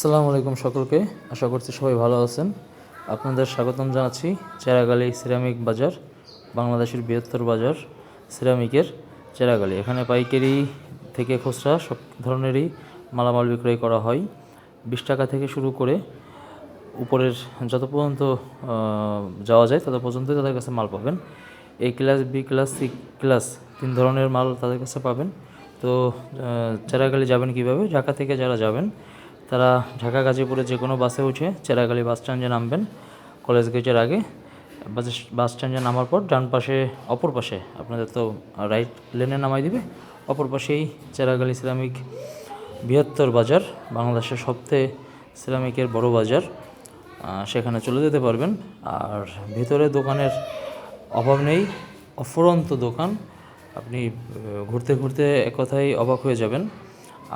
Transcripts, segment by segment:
আসসালামু আলাইকুম সকলকে। আশা করছি সবাই ভালো আছেন। আপনাদের স্বাগতম জানাচ্ছি চেরাগালি সিরামিক বাজার, বাংলাদেশের বৃহত্তর বাজার সিরামিকের চেরাগালি। এখানে পাইকারি থেকে খুচরা সব ধরনেরই মালামাল বিক্রয় করা হয়। 20 টাকা থেকে শুরু করে উপরের যত পর্যন্ত যাওয়া যায় তত পর্যন্তই তাদের কাছে মাল পাবেন। A class, B class, C class 3 ধরনের মাল তাদের কাছে পাবেন। তো চেরাগালি যাবেন কীভাবে? ঢাকা থেকে যারা যাবেন তারা ঢাকা গাজীপুরে যে কোনো বাসে উঠে চেরাগালি বাস স্ট্যান্ডে নামবেন। কলেজ গেটের আগে বাস স্ট্যান্ডে নামার পর ডান পাশে, অপর পাশে আপনাদের তো রাইট লেনে নামাই দিবে, অপর পাশেই চেরাগালি সিরামিক বৃহত্তর বাজার, বাংলাদেশের সবথেকে সিরামিকের বড় বাজার। সেখানে চলে যেতে পারবেন। আর ভিতরে দোকানের অভাব নেই, অফুরন্ত দোকান। আপনি ঘুরতে ঘুরতে এক কথায় অবাক হয়ে যাবেন।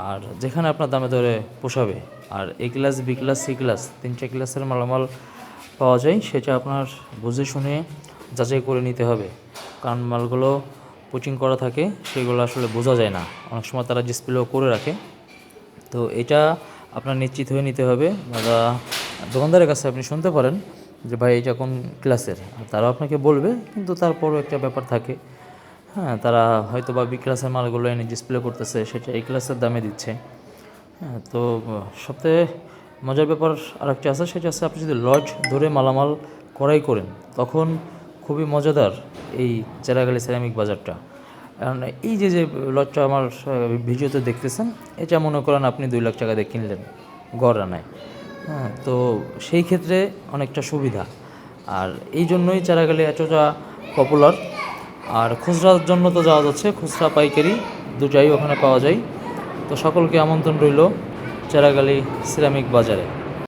আর যেখানে আপনার দামে দরে পোষাবে, আর A class, B class, C class 3টে ক্লাসের মালামাল পাওয়া যায়, সেটা আপনার বুঝে শুনে যাচাই করে নিতে হবে। কারণ মালগুলো পুচিং করা থাকে, সেগুলো আসলে বোঝা যায় না, অনেক সময় তারা ডিসপ্লেও করে রাখে। তো এটা আপনার নিশ্চিত হয়ে নিতে হবে। দোকানদারের কাছে আপনি শুনতে পারেন যে ভাই এটা কোন ক্লাসের, তারাও আপনাকে বলবে, কিন্তু তারপরও একটা ব্যাপার থাকে। হ্যাঁ, তারা হয়তো বা বি ক্লাসের মালগুলো এনে ডিসপ্লে করতেছে, সেটা এই ক্লাসের দামে দিচ্ছে। হ্যাঁ, তো সবথেকে মজার ব্যাপার আরেকটা আছে, সেটা আছে আপনি যদি লজ ধরে মালামাল ক্রয় করেন তখন খুবই মজাদার এই চেরাগালি সিরামিক বাজারটা। কারণ এই যে লজটা আমার ভিডিওতে দেখতেছেন, এটা মনে করেন আপনি 2 লাখ টাকা দিয়ে কিনলেন গড় আনায়। হ্যাঁ, তো সেই ক্ষেত্রে অনেকটা সুবিধা। আর এই জন্যই চেরাগালি এতটা পপুলার। আর খুচরার জন্য তো যাওয়া যাচ্ছে, খুচরা পাইকারি দুটাই ওখানে পাওয়া যায়। তো সকলকে আমন্ত্রণ রইল চেরাগালি সিরামিক বাজারে।